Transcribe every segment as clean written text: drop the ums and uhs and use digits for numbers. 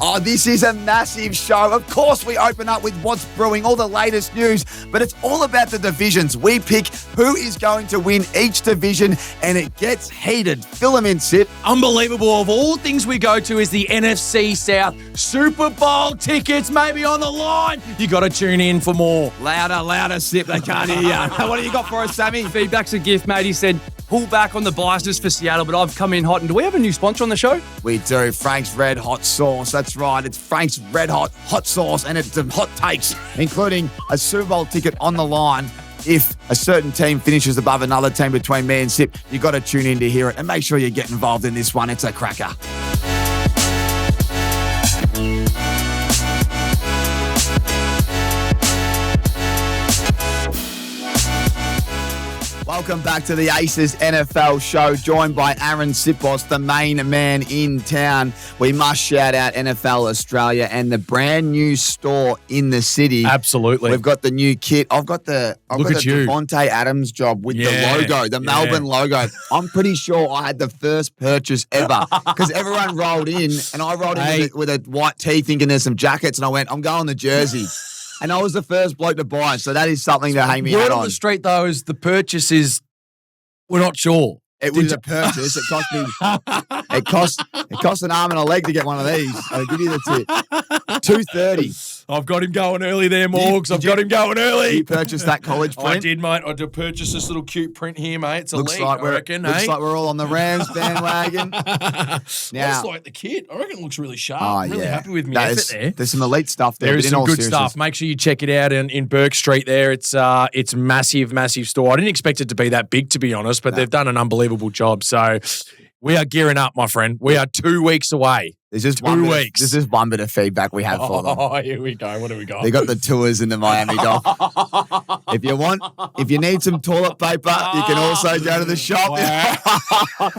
Oh, this is a massive show. Of course, we open up with what's brewing, all the latest news, but it's all about the divisions. We pick who is going to win each division, and it gets heated. Fill 'em in, Sip. Unbelievable. Of all things we go to is the NFC South. Super Bowl tickets maybe on the line. You got to tune in for more. Louder, Sip. They can't hear you. What do you got for us, Sammy? Feedback's a gift, mate. He said, pull back on the biases for Seattle, but I've come in hot. And do we have a new sponsor on the show? We do. Frank's Red Hot Sauce. That's right. It's Frank's Red Hot Sauce, and it's some hot takes, including a Super Bowl ticket on the line. If a certain team finishes above another team between me and Sip, you got to tune in to hear it, and make sure you get involved in this one. It's a cracker. Welcome back to the Aces NFL show, joined by Aaron Sipos, the main man in town. We must shout out NFL Australia and the brand new store in the city. Absolutely. We've got the new kit. I've got the Devontae Adams job with the logo, the Melbourne logo. I'm pretty sure I had the first purchase ever because everyone rolled in, and I rolled in with a white tee thinking there's some jackets, and I went, I'm going to Jersey. And I was the first bloke to buy it, so that is something to hang me out on. Word on the street, though, is the purchase is, we're not sure. It was a purchase. It cost me. It cost an arm and a leg to get one of these. I'll give you the tip. $230. I've got him going early there, Morgs. I've got him going early. You purchased that college print? I did, mate. I did purchase this little cute print here, mate. It's looks elite, like I reckon. Looks like we're all on the Rams bandwagon. Looks like the kit. I reckon it looks really sharp. I'm really happy with me effort there. There's some elite stuff there. There is some good stuff. Make sure you check it out in Burke Street there. It's massive, massive store. I didn't expect it to be that big, to be honest, but they've done an unbelievable job. So we are gearing up, my friend. We are 2 weeks away. There's just 2 weeks. This is one bit of feedback we have for them. Oh, here we go. What do we got? They got the tours in the Miami Dock. If you need some toilet paper, you can also go to the shop. Wow.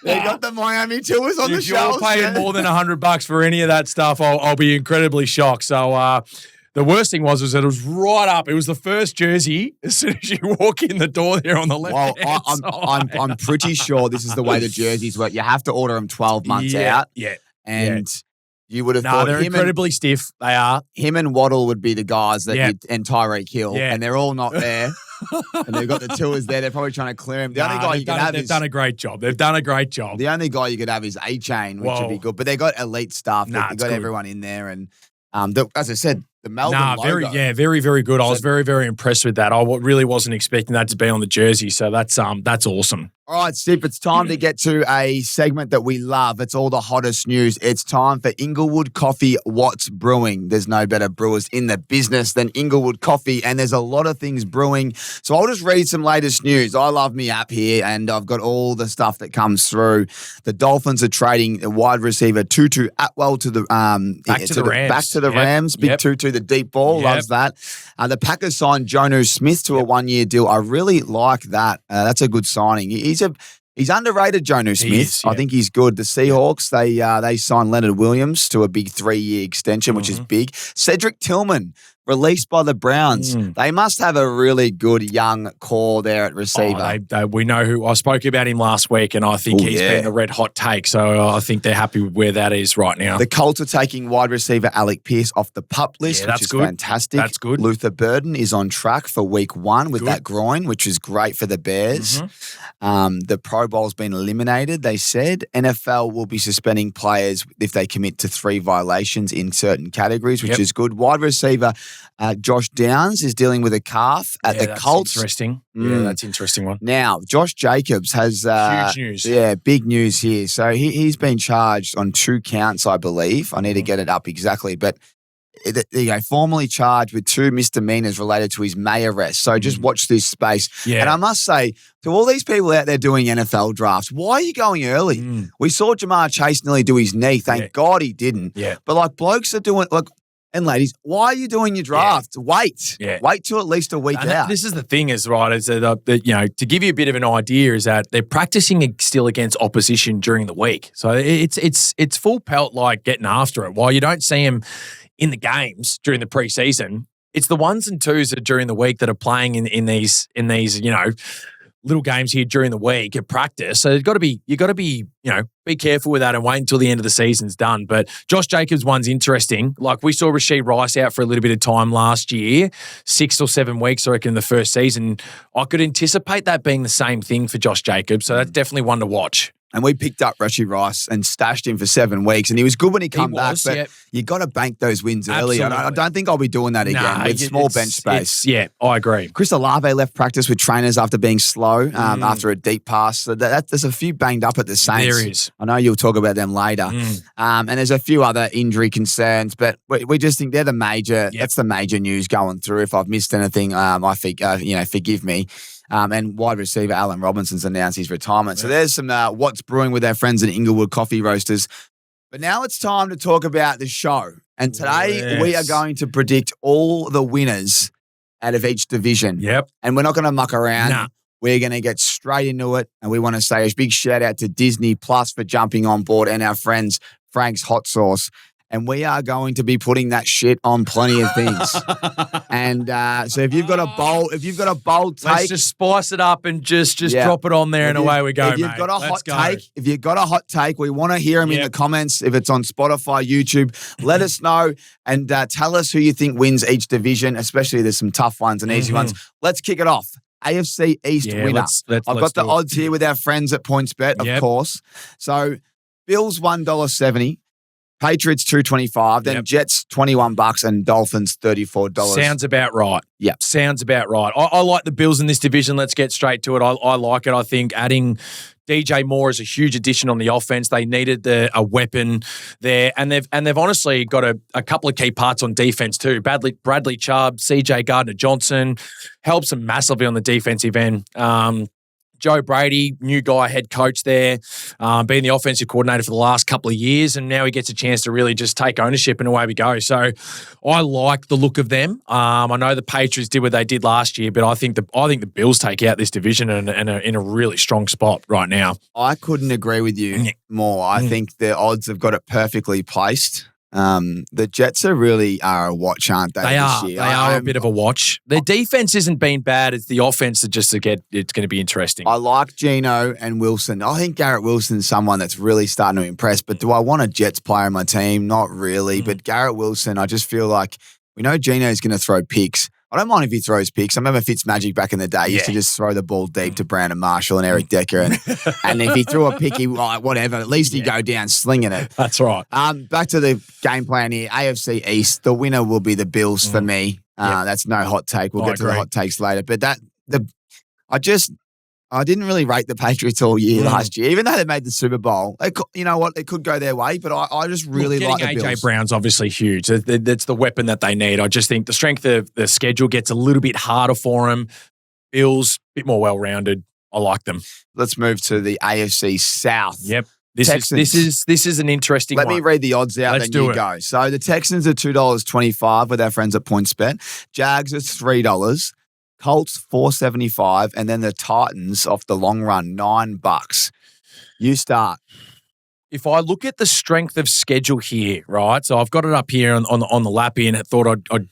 They got the Miami tours on the shelves. If you're paying more than $100 for any of that stuff, I'll be incredibly shocked. So the worst thing was that it was right up. It was the first jersey as soon as you walk in the door there on the left hand side. I'm pretty sure this is the way the jerseys work. You have to order them 12 months out. Yeah. And you would have thought they're incredibly stiff. They are. Him and Waddle would be the guys that and Tyreek Hill, and they're all not there. And they've got the tours there. They're probably trying to clear him. The only guy you can have they've done a great job. They've done a great job. The only guy you could have is A-Chain, which would be good. But they got elite staff. They've got everyone in there. And as I said, the Melbourne logo. Very, very good. I was very, very impressed with that. I really wasn't expecting that to be on the jersey. So that's awesome. All right, Sip, it's time to get to a segment that we love. It's all the hottest news. It's time for Inglewood Coffee, What's Brewing. There's no better brewers in the business than Inglewood Coffee, and there's a lot of things brewing. So I'll just read some latest news. I love me app here, and I've got all the stuff that comes through. The Dolphins are trading a wide receiver Tutu Atwell to the back to the Rams. Back to the Rams. Big Tutu, the deep ball, loves that. The Packers signed Jonnu Smith to a 1-year deal. I really like that. That's a good signing. He's underrated, Jonnu Smith. I think he's good. The Seahawks, they signed Leonard Williams to a big 3-year extension, which is big. Cedric Tillman, released by the Browns. They must have a really good young core there at receiver. We know who. I spoke about him last week, and I think he's been a red hot take. So I think they're happy with where that is right now. The Colts are taking wide receiver Alec Pierce off the PUP list, which is fantastic. That's good. Luther Burden is on track for week 1 with that groin, which is great for the Bears. The Pro Bowl's been eliminated, they said. NFL will be suspending players if they commit to 3 violations in certain categories, which is good. Wide receiver Josh Downs is dealing with a calf at the Colts. Interesting. Yeah, that's an interesting one. Now, Josh Jacobs has huge news. Yeah, big news here. So he's been charged on 2 counts, I believe. I need to get it up exactly, but formally charged with 2 misdemeanors related to his May arrest. So just watch this space. Yeah. And I must say, to all these people out there doing NFL drafts, why are you going early? We saw Jamar Chase nearly do his knee. Thank God he didn't. Yeah. But blokes are doing and ladies, why are you doing your draft? Wait. Wait till at least a week out. This is the thing is that, to give you a bit of an idea is that they're practicing still against opposition during the week. So it's full pelt getting after it. While you don't see them in the games during the preseason, it's the 1s and 2s that during the week that are playing in these little games here during the week at practice. So you got to be, be careful with that and wait until the end of the season's done. But Josh Jacobs one's interesting. Like we saw Rashid Rice out for a little bit of time last year, 6 or 7 weeks, I reckon, in the first season. I could anticipate that being the same thing for Josh Jacobs. So that's definitely one to watch. And we picked up Rashid Rice and stashed him for 7 weeks. And he was good when he came back, but you got to bank those wins early. I don't think I'll be doing that again with small bench space. I agree. Chris Olave left practice with trainers after being slow after a deep pass. So there's a few banged up at the Saints. There is. I know you'll talk about them later. And there's a few other injury concerns, but we just think they're the major. That's the major news going through. If I've missed anything, I think forgive me. And wide receiver Allen Robinson's announced his retirement. So there's some what's brewing with our friends at Inglewood Coffee Roasters. But now it's time to talk about the show. And today we are going to predict all the winners out of each division. Yep. And we're not going to muck around. Nah. We're going to get straight into it. And we want to say a big shout out to Disney Plus for jumping on board and our friends Frank's Hot Sauce. And we are going to be putting that shit on plenty of things. And so if you've got a bold take, let's just spice it up and just drop it on there and away we go. If you've got a hot take, we want to hear them in the comments. If it's on Spotify, YouTube, let us know and tell us who you think wins each division. Especially there's some tough ones and easy ones. Let's kick it off. AFC East winner. I've got the odds here with our friends at PointsBet, of course. So Bills $1.70. Patriots $2.25, then Jets $21 and Dolphins $34. Sounds about right. Yeah, sounds about right. I like the Bills in this division. Let's get straight to it. I like it. I think adding DJ Moore is a huge addition on the offense. They needed a weapon there, and they've honestly got a couple of key parts on defense too. Bradley Chubb, CJ Gardner-Johnson helps them massively on the defensive end. Joe Brady, new guy, head coach there, being the offensive coordinator for the last couple of years, and now he gets a chance to really just take ownership and away we go. So I like the look of them. I know the Patriots did what they did last year, but I think the Bills take out this division and are in a really strong spot right now. I couldn't agree with you more. I think the odds have got it perfectly placed. The Jets are a watch, aren't they? They are a bit of a watch. Their defense isn't been bad. It's the offense that it's going to be interesting. I like Geno and Wilson. I think Garrett Wilson's someone that's really starting to impress. But do I want a Jets player in my team? Not really. But Garrett Wilson, I just feel like we know Geno's going to throw picks. I don't mind if he throws picks. I remember Fitzmagic back in the day used to just throw the ball deep to Brandon Marshall and Eric Decker. And if he threw a pick, whatever, at least he'd go down slinging it. That's right. Back to the game plan here. AFC East, the winner will be the Bills for me. That's no hot take. We'll get to the hot takes later. But I didn't really rate the Patriots all year last year, even though they made the Super Bowl. You know what? It could go their way, but I just really like the Bills. AJ Brown's obviously huge. That's the weapon that they need. I just think the strength of the schedule gets a little bit harder for them. Bills, a bit more well-rounded. I like them. Let's move to the AFC South. Yep. This is an interesting one. Let me read the odds out, then you go. So the Texans are $2.25 with our friends at PointsBet. Jags are $3. Colts $4.75, and then the Titans off the long run $9. You start. If I look at the strength of schedule here, right? So I've got it up here on the lap here, and I thought I'd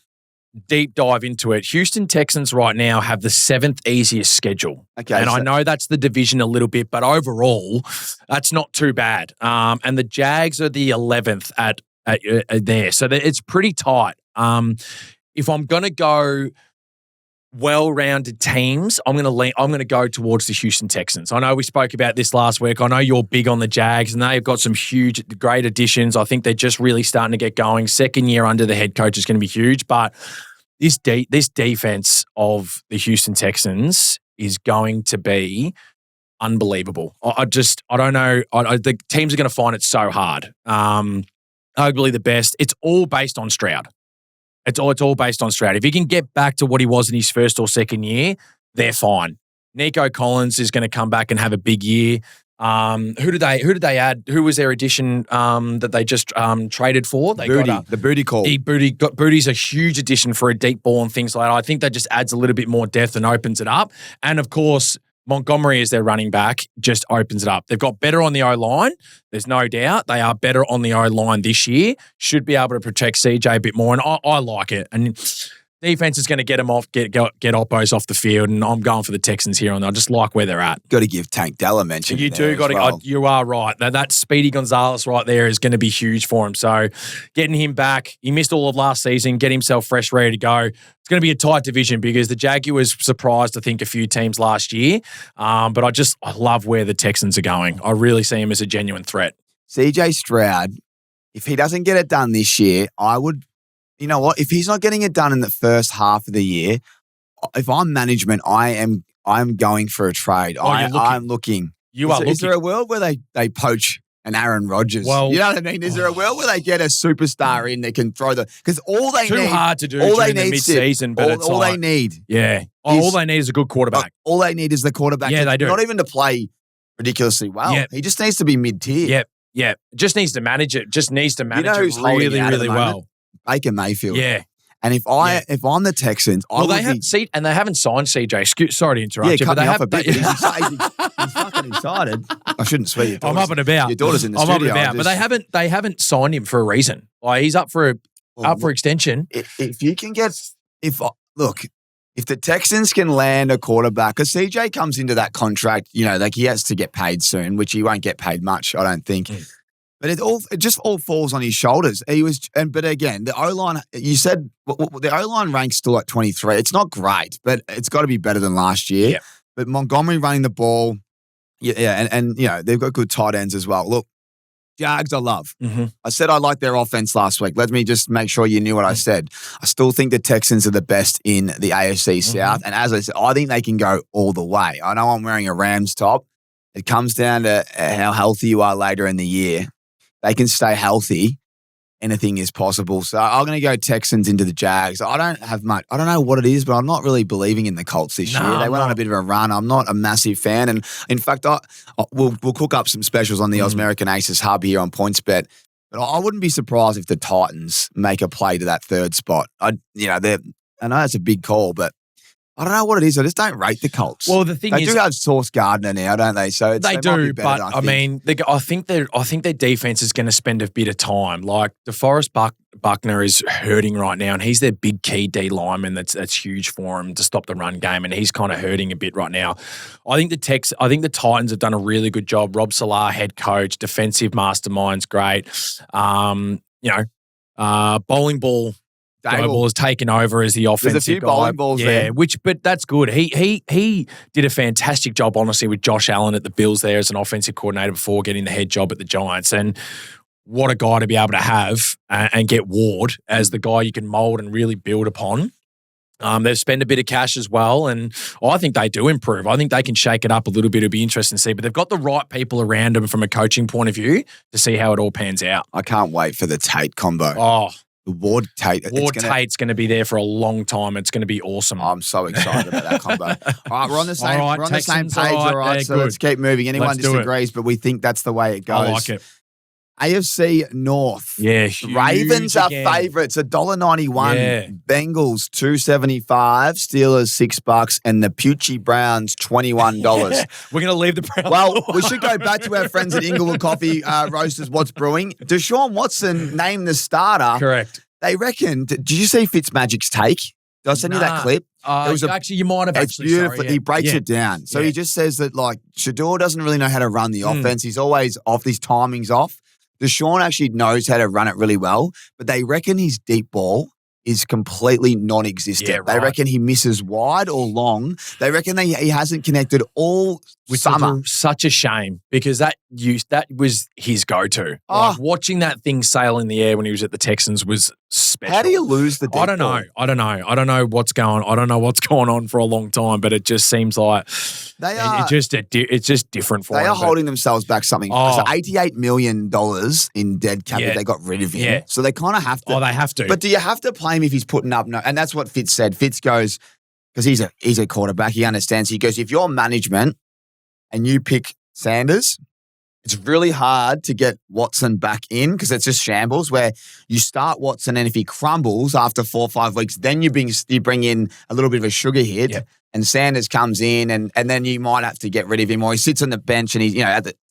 deep dive into it. Houston Texans right now have the 7th easiest schedule. Okay, and I know that's the division a little bit, but overall, that's not too bad. And the Jags are the 11th at there, so it's pretty tight. If I'm going to go well-rounded teams, I'm going to go towards the Houston Texans. I know we spoke about this last week. I know you're big on the Jags, and they've got some great additions. I think they're just really starting to get going. Second year under the head coach is going to be huge, but this defense of the Houston Texans is going to be unbelievable. I don't know. The teams are going to find it so hard. Arguably the best. It's all based on Stroud. It's all based on Stroud. If he can get back to what he was in his first or second year, they're fine. Nico Collins is going to come back and have a big year. Who did they add? Who was their addition that they just traded for? The booty call. Booty's a huge addition for a deep ball and things like that. I think that just adds a little bit more depth and opens it up. And of course, Montgomery as their running back just opens it up. They've got better on the O-line. There's no doubt. They are better on the O-line this year. Should be able to protect CJ a bit more, and I like it. And Defense is going to get them off, get oppos off the field, and I'm going for the Texans here, and I just like where they're at. Got to give Tank Dell a mention. You do got to. Well. You are right. That Speedy Gonzalez right there is going to be huge for him. So getting him back, he missed all of last season. Get himself fresh, ready to go. It's going to be a tight division because the Jaguars surprised, I think, a few teams last year. But I love where the Texans are going. I really see him as a genuine threat. CJ Stroud, if he doesn't get it done this year, I would. You know what? If he's not getting it done in the first half of the year, if I'm management, I'm going for a trade. I'm looking. Is there a world where they poach an Aaron Rodgers? Well, you know what I mean? Is there a world where they get a superstar in that can throw because all they need too hard to do during the mid-season, but it's all they need. Yeah. All they need is a good quarterback. All they need is the quarterback. Yeah, they do. Not even to play ridiculously well. Yep. He just needs to be mid-tier. Yep. Just needs to manage it. Just needs to manage it really, really well. Baker Mayfield. Yeah. And if I'm the Texans, they haven't signed CJ. Sorry to interrupt you, but they have a bit. He's fucking excited. I shouldn't swear. I'm up and about. Your daughter's in the studio. I'm up and about, but they haven't signed him for a reason. Like he's up for extension. If you can get if the Texans can land a quarterback, because CJ comes into that contract, he has to get paid soon, which he won't get paid much, I don't think. But it just all falls on his shoulders. But again, the O-line, you said the O-line ranks still at 23. It's not great, but it's got to be better than last year. Yeah. But Montgomery running the ball, and they've got good tight ends as well. Look, Jags I love. Mm-hmm. I said I like their offense last week. Let me just make sure you knew what I said. I still think the Texans are the best in the AFC South. And as I said, I think they can go all the way. I know I'm wearing a Rams top. It comes down to how healthy you are later in the year. They can stay healthy. Anything is possible. So I'm going to go Texans into the Jags. I don't have much. I don't know what it is, but I'm not really believing in the Colts this year. They went on a bit of a run. I'm not a massive fan. And in fact, we'll cook up some specials on the ausmericanaces hub here on PointsBet. But I wouldn't be surprised if the Titans make a play to that third spot. I know that's a big call, but I don't know what it is. I just don't rate the Colts. Well, the thing is, they do have Sauce Gardner now, don't they? So they do, but I think their defense is going to spend a bit of time. Like DeForest Buckner is hurting right now, and he's their big key D lineman. That's huge for him to stop the run game, and he's kind of hurting a bit right now. I think the Titans have done a really good job. Rob Salah, head coach, defensive mastermind's great. Bowling ball. Global has taken over as the offensive There's a few bowling balls there. But that's good. He did a fantastic job, honestly, with Josh Allen at the Bills there as an offensive coordinator before getting the head job at the Giants. And what a guy to be able to have and get Ward as the guy you can mold and really build upon. They've spent a bit of cash as well, and I think they do improve. I think they can shake it up a little bit. It'll be interesting to see, but they've got the right people around them from a coaching point of view to see how it all pans out. I can't wait for the Tate combo. Oh, Ward Tate. Tate's going to be there for a long time. It's going to be awesome. I'm so excited about that combo. All right, we're on the same. Right, we're on the same page. All right, so good. let's keep moving. Anyone disagrees, but we think that's the way it goes. I like it. AFC North. Yeah, huge Ravens are favourites, $1.91. Yeah. Bengals $2.75. Steelers $6, and the Pucci Browns $21. We're going to leave the Browns. Well, we should go back to our friends at Inglewood Coffee Roasters. What's brewing? Deshaun Watson named the starter. Correct. They reckon. Did you see Fitzmagic's take? Did I send you that clip? Actually, you might have. It's beautiful. Sorry, yeah. He breaks it down. So he just says that Shador doesn't really know how to run the offense. He's always off. His timing's off. Deshaun actually knows how to run it really well, but they reckon his deep ball is completely non-existent. Yeah, right. They reckon he misses wide or long. They reckon he hasn't connected all summer. Such a shame because that was his go-to. Watching that thing sail in the air when he was at the Texans was special. How do you lose the deep ball? I don't know. I don't know what's going on for a long time, but it just seems like it's just different for them. They are holding themselves back something. So $88 million in dead cap if they got rid of him. Yeah. So they kind of have to. They have to. But do you have to play him if he's putting up no? And that's what Fitz said. Fitz goes, because he's a quarterback. He understands. He goes, if you're management and you pick Sanders, it's really hard to get Watson back in because it's just shambles where you start Watson and if he crumbles after 4 or 5 weeks, then you bring in a little bit of a sugar hit. Yep. and Sanders comes in, and then you might have to get rid of him, or he sits on the bench and he's,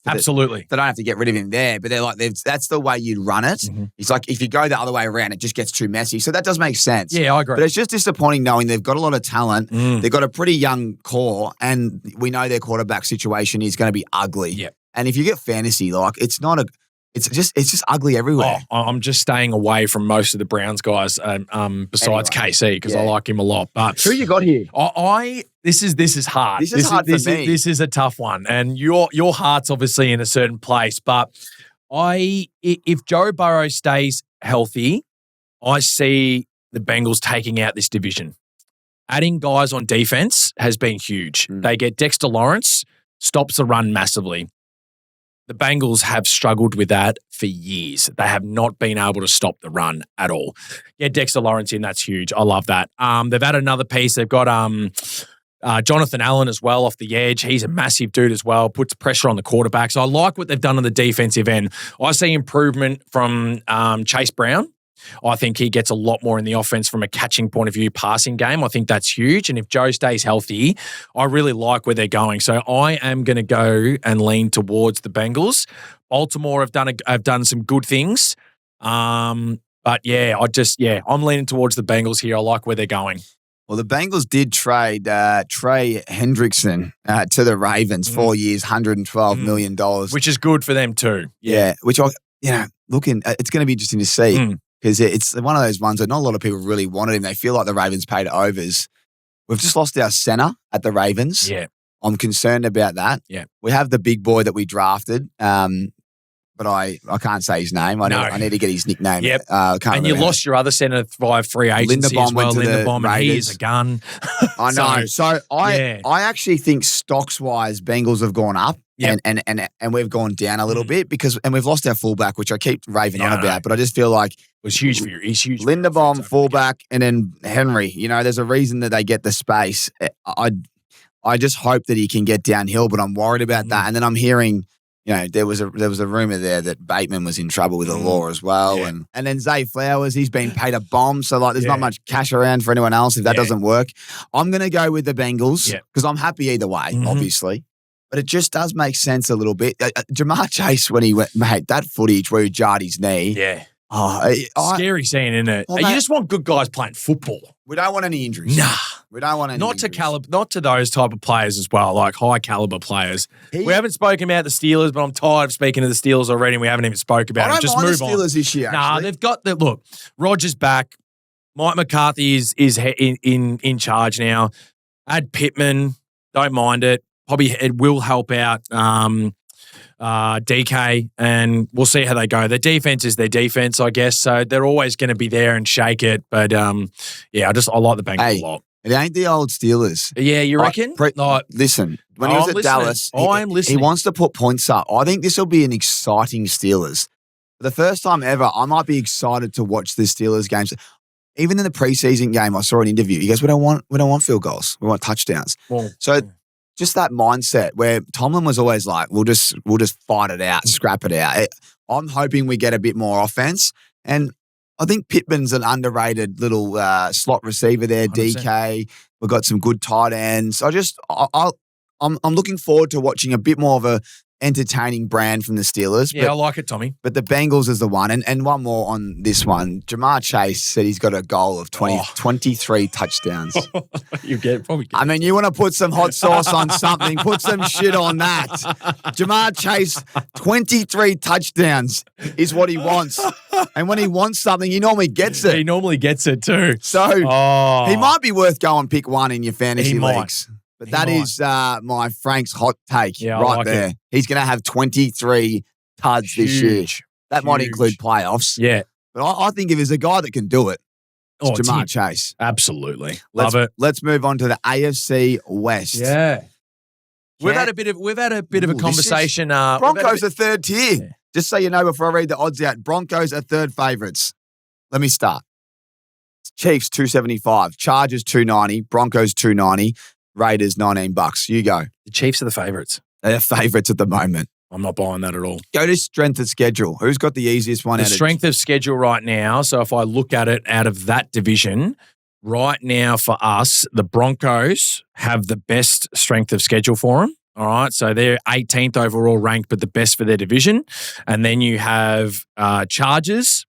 Absolutely. They don't have to get rid of him there, but they're like, that's the way you'd run it. Mm-hmm. It's like if you go the other way around, it just gets too messy. So that does make sense. Yeah, I agree. But it's just disappointing knowing they've got a lot of talent. They've got a pretty young core, and we know their quarterback situation is going to be ugly. Yeah. And if you get fantasy, like it's just ugly everywhere. Oh, I'm just staying away from most of the Browns guys, besides KC, because I like him a lot. But who you got here? This is hard. This is hard for me. This is a tough one, and your heart's obviously in a certain place. But if Joe Burrow stays healthy, I see the Bengals taking out this division. Adding guys on defense has been huge. They get Dexter Lawrence, stops the run massively. The Bengals have struggled with that for years. They have not been able to stop the run at all. Yeah, Dexter Lawrence in, that's huge. I love that. They've had another piece. They've got Jonathan Allen as well off the edge. He's a massive dude as well, puts pressure on the quarterback. So I like what they've done on the defensive end. I see improvement from Chase Brown. I think he gets a lot more in the offense from a catching point of view, passing game. I think that's huge. And if Joe stays healthy, I really like where they're going. So I am going to go and lean towards the Bengals. Baltimore have done some good things. But yeah, I'm leaning towards the Bengals here. I like where they're going. Well, the Bengals did trade Trey Hendrickson to the Ravens, 4 years, $112 million. Which is good for them too. Yeah, which it's going to be interesting to see. Because it's one of those ones that not a lot of people really wanted him. They feel like the Ravens paid overs. We've just lost our center at the Ravens. Yeah. I'm concerned about that. Yeah. We have the big boy that we drafted, but I can't say his name. I need to get his nickname. Yep. And you lost your other center via free agency as well. Linderbaum, and he is a gun. I know. So I actually think stocks-wise, Bengals have gone up. Yep. And we've gone down a little bit and we've lost our fullback, which I keep raving on about. But I just feel like it was huge for you. He's huge. Linderbaum, fullback, and then Henry. There's a reason that they get the space. I just hope that he can get downhill, but I'm worried about that. And then I'm hearing, there was a rumor there that Bateman was in trouble with the law as well. Yeah. And then Zay Flowers, he's been paid a bomb. So there's not much cash around for anyone else if that doesn't work. I'm going to go with the Bengals because I'm happy either way, obviously. But it just does make sense a little bit. Jamar Chase, when he went, mate, that footage where he jarred his knee. Yeah. Scary scene, isn't it? Well, you just want good guys playing football. We don't want any injuries. Nah. We don't want any injuries. Not to those type of players as well, like high caliber players. We haven't spoken about the Steelers, but I'm tired of speaking to the Steelers already, and we haven't even spoke about it. Just move on. I don't mind the Steelers this year, actually. Nah, they've got look, Rodgers back. Mike McCarthy is in charge now. Add Pittman. Don't mind it. Probably it will help out DK, and we'll see how they go. Their defense is their defense, I guess. So they're always going to be there and shake it. But I like the Bengals a lot. It ain't the old Steelers. Yeah, you reckon? Listen, when he was at Dallas, he wants to put points up. I think this will be an exciting Steelers. For the first time ever, I might be excited to watch the Steelers games. Even in the preseason game, I saw an interview. He goes, "We don't want field goals. We want touchdowns." Well, just that mindset where Tomlin was always like, we'll just fight it out, scrap it out. I'm hoping we get a bit more offense. And I think Pittman's an underrated little slot receiver there, 100%. DK. We've got some good tight ends. I'm looking forward to watching a bit more of a entertaining brand from the Steelers. Yeah, I like it, Tommy. But the Bengals is the one. And one more on this one. Jamar Chase said he's got a goal of 23 touchdowns. You probably get I mean, you want to put some hot sauce on something, put some shit on that. Jamar Chase, 23 touchdowns is what he wants. And when he wants something, he normally gets it. He normally gets it too. So he might be worth going pick one in your fantasy leagues. But that is my Frank's hot take right there. He's going to have 23 tuds this year. That might include playoffs. Yeah. But I think if there's a guy that can do it, it's Jamar Chase. Absolutely. Love it. Let's move on to the AFC West. Yeah. We've had a bit of a conversation. Broncos are third tier. Yeah. Just so you know before I read the odds out, Broncos are third favourites. Let me start. Chiefs, $275. Chargers, $290. Broncos, $290. Raiders, $19. You go. The Chiefs are the favourites. They're favourites at the moment. I'm not buying that at all. Go to strength of schedule. Who's got the easiest one? The strength of schedule right now. So if I look at it out of that division, right now for us, the Broncos have the best strength of schedule for them. All right. So they're 18th overall ranked, but the best for their division. And then you have Chargers,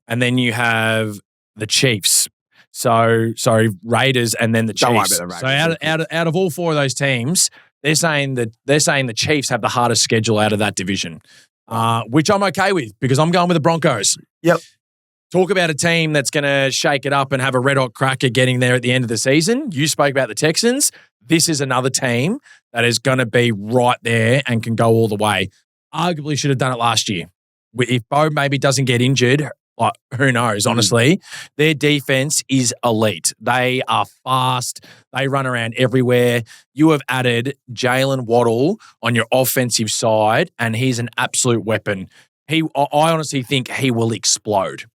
and then you have the Chiefs. So Raiders, and then the Chiefs. Don't worry about the Raiders. So out of all four of those teams, they're saying the Chiefs have the hardest schedule out of that division, which I'm okay with because I'm going with the Broncos. Yep. Talk about a team that's going to shake it up and have a red-hot cracker getting there at the end of the season. You spoke about the Texans. This is another team that is going to be right there and can go all the way. Arguably should have done it last year. If Bo maybe doesn't get injured, like, who knows, honestly. Their defense is elite. They are fast. They run around everywhere. You have added Jalen Waddle on your offensive side, and he's an absolute weapon. I honestly think he will explode.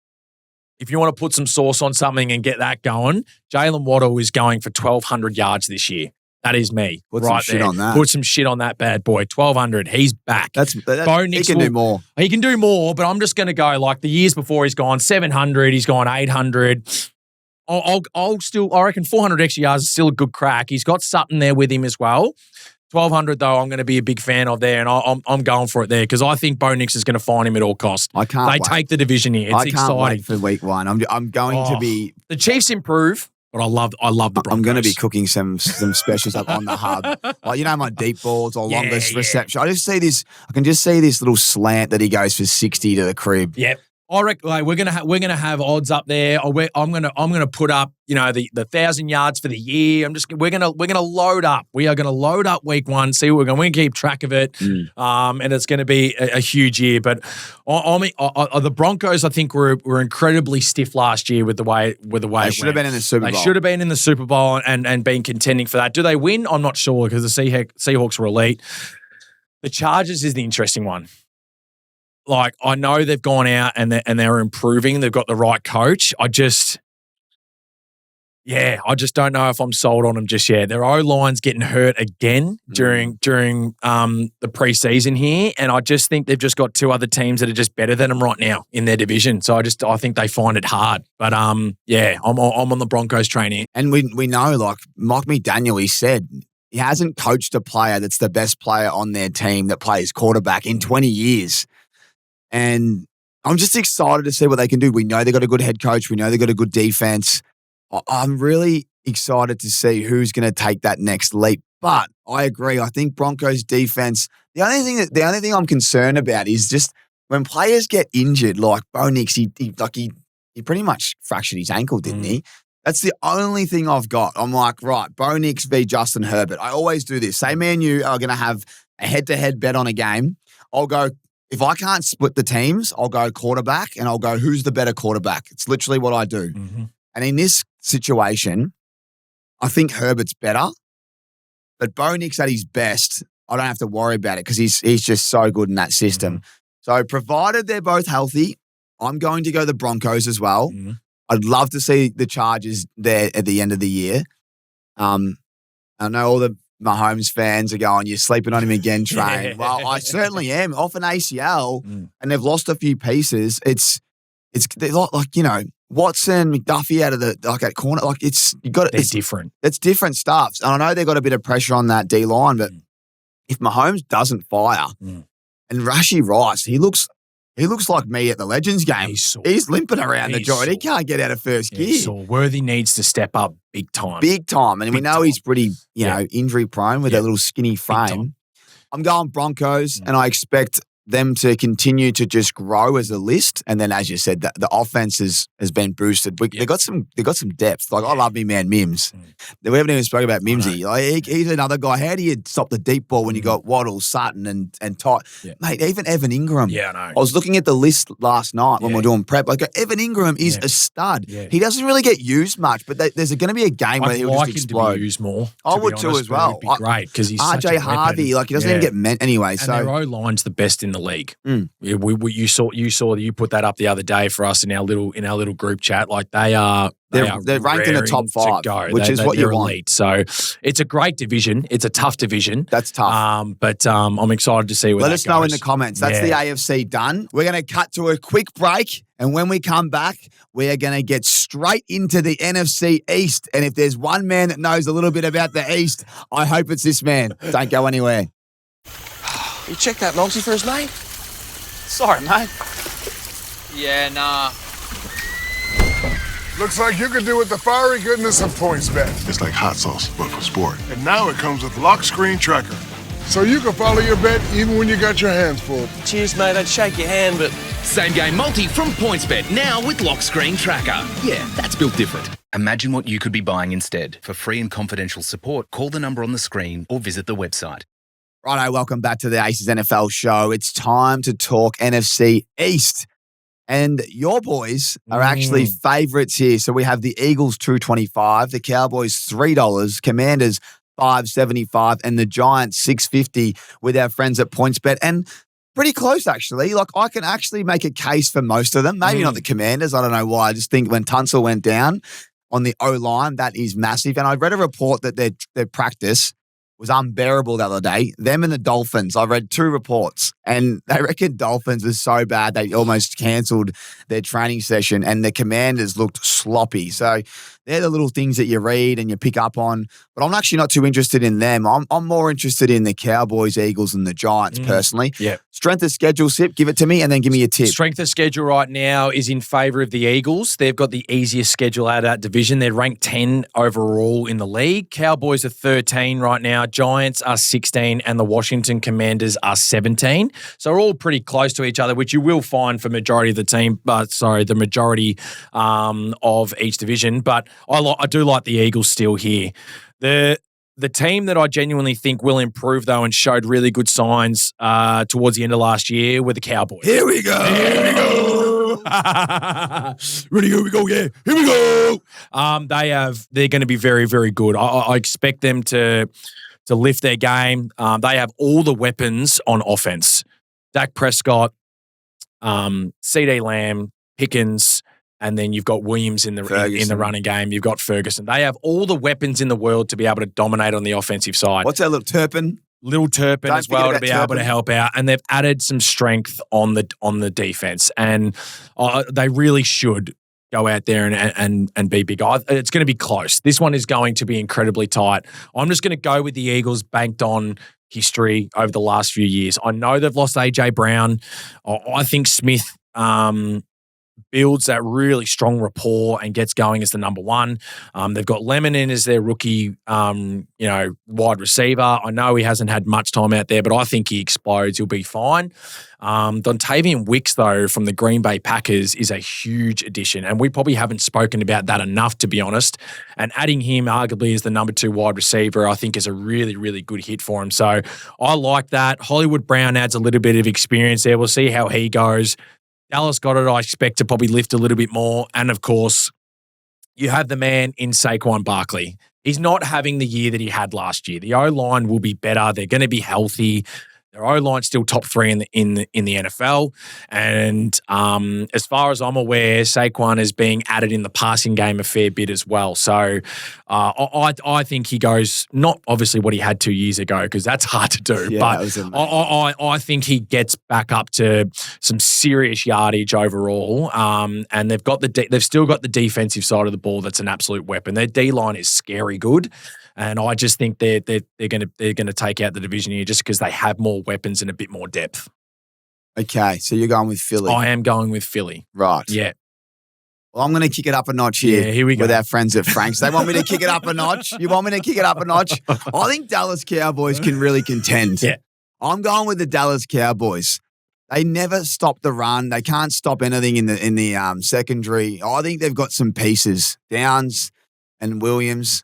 If you want to put some sauce on something and get that going, Jalen Waddle is going for 1,200 yards this year. That is me. Put right some shit there. on that. Put some shit on that bad boy. 1,200. He's back. He can do more. He can do more, but I'm just going to go like the years before he's gone 700, he's gone 800. I reckon 400 extra yards is still a good crack. He's got something there with him as well. 1,200 though, I'm going to be a big fan of there, and I'm going for it there because I think Bo Nix is going to find him at all costs. I can't. They take the division here. It's exciting. Wait for week one. I'm going to be. The Chiefs improve. But I love the Broncos. I'm going to be cooking some specials up on the hub. Like, my deep balls or longest reception. I can just see this little slant that he goes for 60 to the crib. Yep. I reckon we're gonna have odds up there. I'm gonna put up the 1,000 yards for the year. We're gonna load up. We are gonna load up week one. See what we're going to keep track of it. And it's going to be a huge year. But the Broncos, I think were incredibly stiff last year with the way they should have been in the Super Bowl. They should have been in the Super Bowl and been contending for that. Do they win? I'm not sure because the Seahawks were elite. The Chargers is the interesting one. Like, I know they've gone out and they're improving. They've got the right coach. I just don't know if I'm sold on them just yet. Their O-line's getting hurt again during the preseason here, and I just think they've just got two other teams that are just better than them right now in their division. So I think they find it hard. But I'm on the Broncos train here. And we know, like Mike McDaniel, he said he hasn't coached a player that's the best player on their team that plays quarterback in 20 years. And I'm just excited to see what they can do. We know they've got a good head coach. We know they've got a good defense. I'm really excited to see who's going to take that next leap. But I agree. I think Broncos defense, the only thing I'm concerned about is just when players get injured, like Bo Nix, he pretty much fractured his ankle, didn't he? That's the only thing I've got. I'm like, right, Bo Nix v. Justin Herbert. I always do this. Say me and you are going to have a head-to-head bet on a game. I'll go, if I can't split the teams, I'll go quarterback and I'll go, who's the better quarterback? It's literally what I do. Mm-hmm. And in this situation, I think Herbert's better. But Bo Nix at his best, I don't have to worry about it because he's just so good in that system. Mm-hmm. So provided they're both healthy, I'm going to go the Broncos as well. Mm-hmm. I'd love to see the Chargers there at the end of the year. I know all the Mahomes fans are going, you're sleeping on him again, Train. Well, I certainly am. Off an ACL, and they've lost a few pieces. It's like Watson, McDuffie out of that corner. Like it's different. It's different stuff. And I know they've got a bit of pressure on that D line, but if Mahomes doesn't fire, and Rashee Rice, he looks like me at the Legends game. He's limping around the joint. He can't get out of first gear. So Worthy needs to step up big time. Big time. And we know he's pretty, injury prone with that little skinny frame. I'm going Broncos, and I expect them to continue to just grow as a list. And then, as you said, the offense has been boosted. They got some depth. Like, I love me man Mims. We haven't even spoken about Mimsy. Like, he's another guy. How do you stop the deep ball when you got Waddle, Sutton, and Todd? Yeah. Mate, even Evan Ingram. Yeah, I know. I was looking at the list last night when we were doing prep. I go, Evan Ingram is a stud. Yeah. He doesn't really get used much, but there's going to be a game where he'll just explode. Him to be used more. I would too as well. It'd be great because he's RJ such a Harvey, weapon. Like, he doesn't even get meant anyway. And so their O-line's the best in the league. Mm. You put that up the other day for us in our little group chat. Like they're ranked in the top 5, which is what you want. Elite. So it's a great division. It's a tough division. That's tough. But I'm excited to see where Let that us know in goes. the comments. That's the AFC done. We're going to cut to a quick break. And when we come back, we are going to get straight into the NFC East. And if there's one man that knows a little bit about the East, I hope it's this man. Don't go anywhere. You checked that Moxie for us, mate? Sorry, mate. Yeah, nah. Looks like you could do with the fiery goodness of PointsBet. It's like hot sauce, but for sport. And now it comes with lock screen tracker. So you can follow your bet even when you got your hands full. Cheers, mate. I'd shake your hand, but... Same game multi from PointsBet, now with lock screen tracker. Yeah, that's built different. Imagine what you could be buying instead. For free and confidential support, call the number on the screen or visit the website. Righto, welcome back to the Aces NFL show. It's time to talk NFC East. And your boys are actually favourites here. So we have the Eagles $2.25, the Cowboys $3, Commanders $5.75, and the Giants $6.50 with our friends at PointsBet. And pretty close, actually. Like, I can actually make a case for most of them. Maybe not the Commanders. I don't know why. I just think when Tunsil went down on the O-line, that is massive. And I read a report that their practice was unbearable the other day. Them and the Dolphins. I read 2 reports, and they reckon Dolphins was so bad they almost cancelled their training session, and the Commanders looked sloppy. So they're the little things that you read and you pick up on. But I'm actually not too interested in them. I'm more interested in the Cowboys, Eagles, and the Giants personally. Yeah. Strength of schedule, Sip, give it to me, and then give me a tip. Strength of schedule right now is in favour of the Eagles. They've got the easiest schedule out of that division. They're ranked 10 overall in the league. Cowboys are 13 right now. Giants are 16, and the Washington Commanders are 17. So we're all pretty close to each other, which you will find for majority of the team. The majority of each division. But I do like the Eagles still here. The team that I genuinely think will improve, though, and showed really good signs towards the end of last year were the Cowboys. Here we go. Ready, here we go. Yeah, here we go. They're going to be very, very good. I expect them to lift their game. They have all the weapons on offense. Dak Prescott, CD Lamb, Pickens, and then you've got Williams in the running game. You've got Ferguson. They have all the weapons in the world to be able to dominate on the offensive side. What's that little Turpin? Little Turpin as well to be able to help out, and they've added some strength on the defense, and they really should go out there and be big. It's going to be close. This one is going to be incredibly tight. I'm just going to go with the Eagles, banked on history over the last few years. I know they've lost AJ Brown. I think Smith builds that really strong rapport and gets going as the number one. They've got Lemon in as their rookie, wide receiver. I know he hasn't had much time out there, but I think he explodes. He'll be fine. Dontavian Wicks, though, from the Green Bay Packers is a huge addition, and we probably haven't spoken about that enough, to be honest. And adding him arguably as the number 2 wide receiver, I think is a really, really good hit for him. So I like that. Hollywood Brown adds a little bit of experience there. We'll see how he goes. Dallas Goedert, I expect to probably lift a little bit more. And, of course, you have the man in Saquon Barkley. He's not having the year that he had last year. The O-line will be better. They're going to be healthy. Their O-line's still top 3 in the NFL. And as far as I'm aware, Saquon is being added in the passing game a fair bit as well. So I think he goes, not obviously what he had 2 years ago, because that's hard to do. But I think he gets back up to some serious yardage overall. And they've still got the defensive side of the ball that's an absolute weapon. Their D-line is scary good. And I just think they're going to take out the division here just because they have more weapons and a bit more depth. Okay, so you're going with Philly. I am going with Philly. Right. Yeah. Well, I'm going to kick it up a notch here. Yeah, here we go. With our friends at Frank's. They want me to kick it up a notch. You want me to kick it up a notch? I think Dallas Cowboys can really contend. Yeah. I'm going with the Dallas Cowboys. They never stop the run. They can't stop anything in the secondary. I think they've got some pieces. Downs and Williams.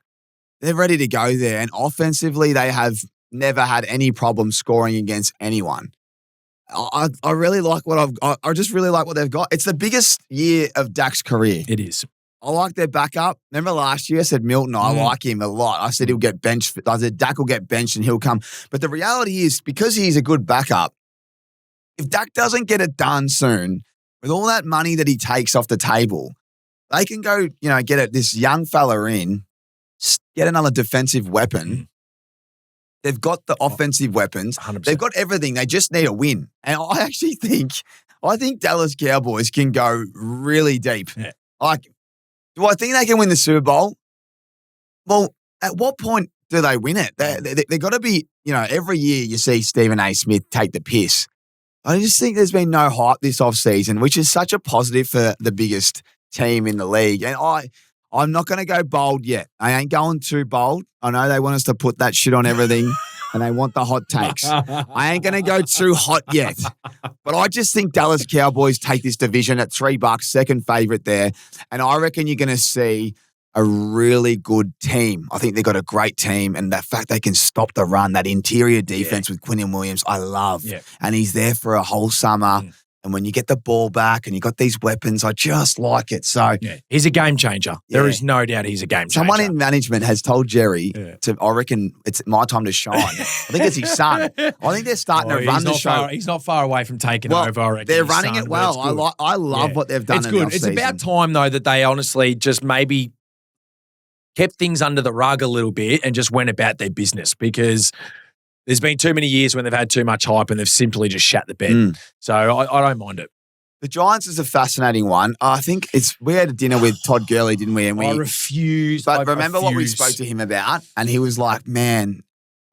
They're ready to go there. And offensively, they have never had any problem scoring against anyone. I really like I just really like what they've got. It's the biggest year of Dak's career. It is. I like their backup. Remember last year I said Milton, I like him a lot. I said he'll get benched. I said Dak will get benched and he'll come. But the reality is, because he's a good backup, if Dak doesn't get it done soon, with all that money that he takes off the table, they can go, get this young fella in, get another defensive weapon. They've got the offensive weapons. 100%. They've got everything. They just need a win. And I actually think Dallas Cowboys can go really deep. Yeah. Do I think they can win the Super Bowl? Well, at what point do they win it? They got to be, every year you see Stephen A. Smith take the piss. I just think there's been no hype this offseason, which is such a positive for the biggest team in the league. And I'm not going to go bold yet. I ain't going too bold. I know they want us to put that shit on everything and they want the hot takes. I ain't going to go too hot yet. But I just think Dallas Cowboys take this division at $3, second favorite there. And I reckon you're going to see a really good team. I think they've got a great team. And the fact they can stop the run, that interior defense with Quinnen Williams, I love. Yeah. And he's there for a whole summer. And when you get the ball back and you got these weapons, I just like it. So he's a game changer. There is no doubt he's a game changer. Someone in management has told Jerry I reckon it's my time to shine. I think it's his son. I think they're starting to run the show. He's not far away from taking over, I reckon. They're running it well. I love what they've done. It's good. It's about time, though, that they honestly just maybe kept things under the rug a little bit and just went about their business, because there's been too many years when they've had too much hype and they've simply just shat the bed. So I don't mind it. The Giants is a fascinating one. I think we had a dinner with Todd Gurley, didn't we? And I refuse. But remember what we spoke to him about? And he was like, man,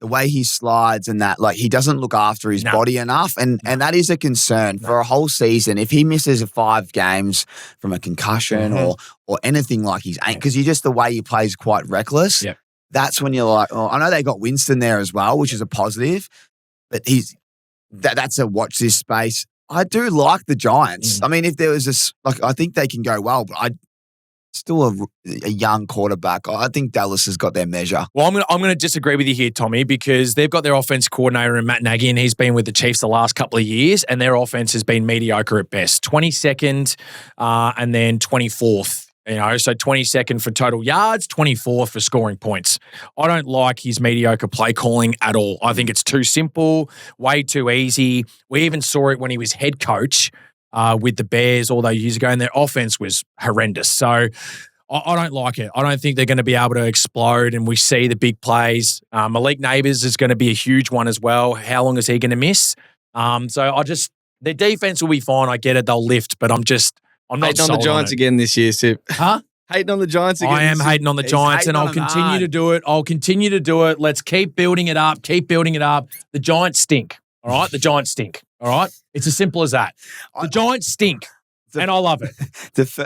the way he slides and that, like, he doesn't look after his body enough. And that is a concern for a whole season. If he misses 5 games from a concussion or anything like his ankle, because just the way he plays quite reckless. Yep. That's when you're like, I know they got Winston there as well, which is a positive, but that's a watch this space. I do like the Giants. I mean, if there was I think they can go well, but still a young quarterback. I think Dallas has got their measure. Well, I'm going to disagree with you here, Tommy, because they've got their offense coordinator in Matt Nagy, and he's been with the Chiefs the last couple of years, and their offense has been mediocre at best. 22nd and then 24th. So 22nd for total yards, 24th for scoring points. I don't like his mediocre play calling at all. I think it's too simple, way too easy. We even saw it when he was head coach with the Bears all those years ago, and their offense was horrendous. So I don't like it. I don't think they're going to be able to explode, and we see the big plays. Malik Neighbors is going to be a huge one as well. How long is he going to miss? Their defense will be fine. I get it. They'll lift, but I'm not hating on the Giants again this year, Sip. Huh? Hating on the Giants again. I am hating on the Giants, and I'll continue to do it. I'll continue to do it. Let's keep building it up. Keep building it up. The Giants stink. All right? The Giants stink. All right? It's as simple as that. The Giants stink. And I love it.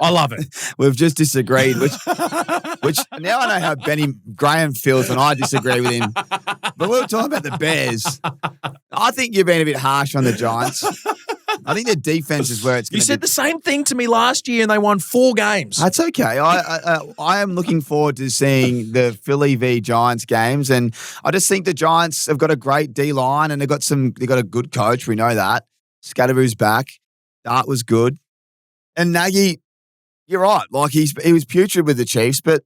I love it. We've just disagreed, which now I know how Benny Graham feels when I disagree with him. But we were talking about the Bears. I think you've been a bit harsh on the Giants. I think the defense is where it's going to be. You said the same thing to me last year, and they won 4 games. That's okay. I am looking forward to seeing the Philly v Giants games, and I just think the Giants have got a great D-line, and they've got a good coach. We know that. Scatterboo's back. Dart was good. And Nagy, you're right. Like, he was putrid with the Chiefs, but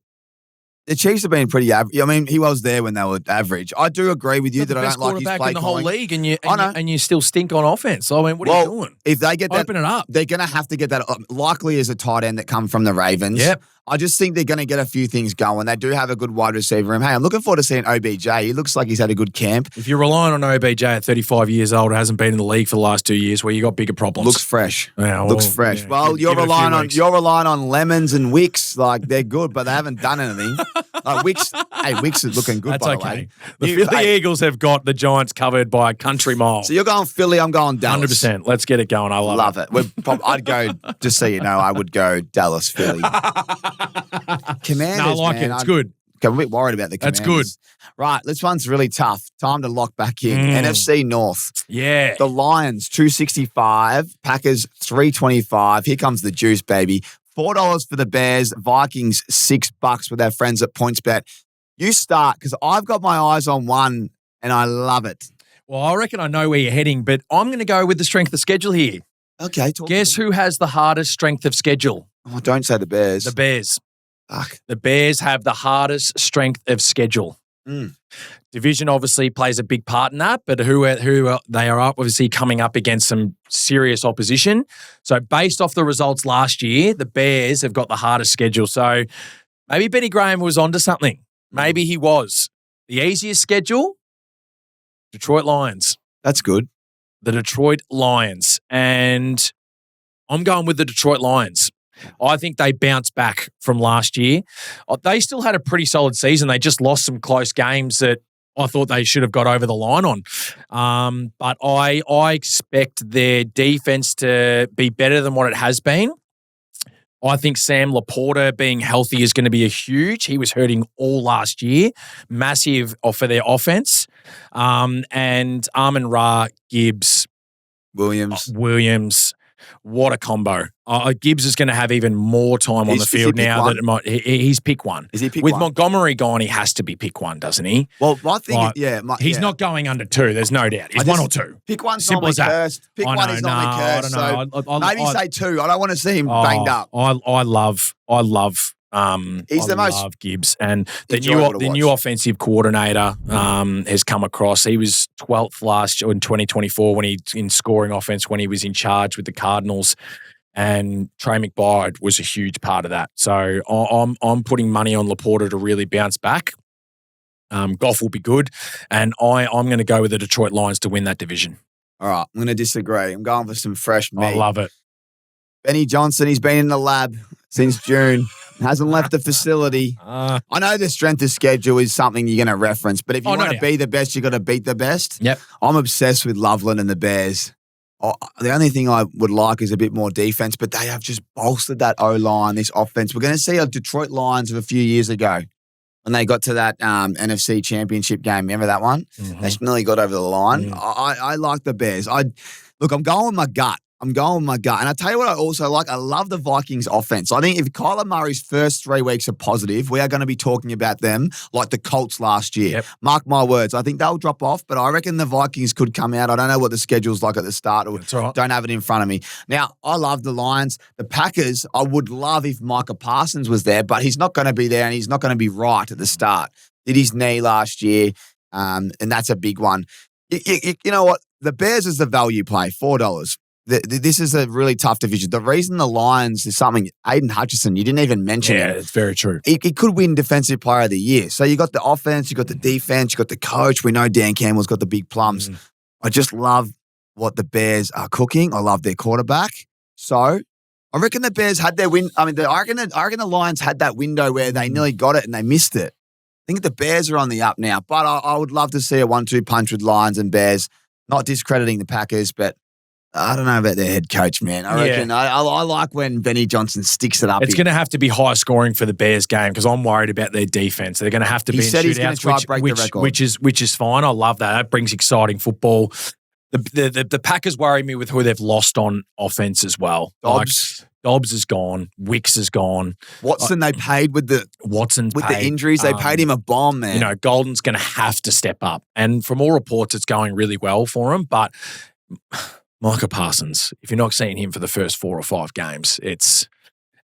the Chiefs have been pretty average. I mean, he was there when they were average. I do agree with you that I don't like his play calling. In the whole league, and you still stink on offense. So, I mean, what are you doing? If they get open it up, they're going to have to get that. Likely as a tight end that come from the Ravens. Yep. I just think they're going to get a few things going. They do have a good wide receiver room. Hey, I'm looking forward to seeing OBJ. He looks like he's had a good camp. If you're relying on OBJ at 35 years old, hasn't been in the league for the last 2 years, where you got bigger problems. Looks fresh. Yeah, looks fresh. Yeah, well, you're relying on Lemons and Wicks. Like, they're good, but they haven't done anything. Wicks is looking good. That's by okay. the way. The Philly Eagles have got the Giants covered by a country mile. So you're going Philly. I'm going Dallas. 100%. Let's get it going. I love it. I'd go. Just so you know, I would go Dallas, Philly. Commanders, I like it. It's good. I'm a bit worried about the Commanders. That's good. Right, this one's really tough. Time to lock back in. NFC North. Yeah. The Lions, $2.65. Packers, $3.25. Here comes the juice, baby. $4 for the Bears. Vikings, $6 with our friends at PointsBet. You start, because I've got my eyes on one, and I love it. Well, I reckon I know where you're heading, but I'm going to go with the strength of schedule here. Okay. Guess who has the hardest strength of schedule? Oh, don't say the Bears. The Bears. Fuck. The Bears have the hardest strength of schedule. Division obviously plays a big part in that, but they are obviously coming up against some serious opposition. So based off the results last year, the Bears have got the hardest schedule. So maybe Benny Graham was onto something. Maybe he was. The easiest schedule, Detroit Lions. That's good. The Detroit Lions. And I'm going with the Detroit Lions. I think they bounced back from last year. They still had a pretty solid season. They just lost some close games that I thought they should have got over the line on. But I expect their defense to be better than what it has been. I think Sam Laporta being healthy is going to be a huge. He was hurting all last year. Massive for their offense. And Amon-Ra, Gibbs, Williams. What a combo. Gibbs is going to have even more time on the field now. He's pick one. Is he pick With one? Montgomery gone, he has to be pick one, doesn't he? Well, my thing he's not going under 2. There's no doubt. He's 1 or 2. Pick one's Simple normally as that. cursed. Pick one is normally cursed. I don't know. Maybe say 2. I don't want to see him banged up. I love He's the most love Gibbs, and the enjoyable to new watch. offensive coordinator has come across. He was 12th last year in 2024 when in scoring offense when he was in charge with the Cardinals, and Trey McBride was a huge part of that. So I'm putting money on Laporta to really bounce back. Goff will be good, and I'm going to go with the Detroit Lions to win that division. All right, I'm going to disagree. I'm going for some fresh meat. I love it. Benny Johnson, he's been in the lab since June. Hasn't left the facility. I know the strength of schedule is something you're going to reference, but if you want to be the best, you got to beat the best. Yep. I'm obsessed with Loveland and the Bears. The only thing I would like is a bit more defense, but they have just bolstered that O-line, this offense. We're going to see a Detroit Lions of a few years ago when they got to that NFC Championship game. Remember that one? Mm-hmm. They nearly got over the line. Mm. I like the Bears. I'm going with my gut. And I tell you what I also like. I love the Vikings offense. I think if Kyler Murray's first 3 weeks are positive, we are going to be talking about them like the Colts last year. Yep. Mark my words. I think they'll drop off, but I reckon the Vikings could come out. I don't know what the schedule's like at the start. Right. Don't have it in front of me. Now, I love the Lions. The Packers, I would love if Micah Parsons was there, but he's not going to be there and he's not going to be right at the start. Did his knee last year, and that's a big one. You know what? The Bears is the value play, $4. This is a really tough division. The reason the Lions is something, Aiden Hutchinson, you didn't even mention him. Yeah, it's very true. He could win Defensive Player of the Year. So you got the offense, you got the defense, you got the coach. We know Dan Campbell's got the big plums. I just love what the Bears are cooking. I love their quarterback. So I reckon the Bears had their win. I reckon the Lions had that window where they nearly got it and they missed it. I think the Bears are on the up now, but I would love to see a 1-2 punch with Lions and Bears. Not discrediting the Packers, but I don't know about their head coach, man. I reckon I like when Benny Johnson sticks it up. It's going to have to be high scoring for the Bears game because I'm worried about their defense. They're going to have to be in shootouts, he's going to try to break the record. which is fine. I love that. That brings exciting football. The Packers worry me with who they've lost on offense as well. Dobbs is gone. Wicks is gone. Watson, they paid with the injuries. They paid him a bomb, man. You know, Golden's going to have to step up. And from all reports, it's going really well for him. But Micah Parsons, if you're not seeing him for the first 4 or 5 games,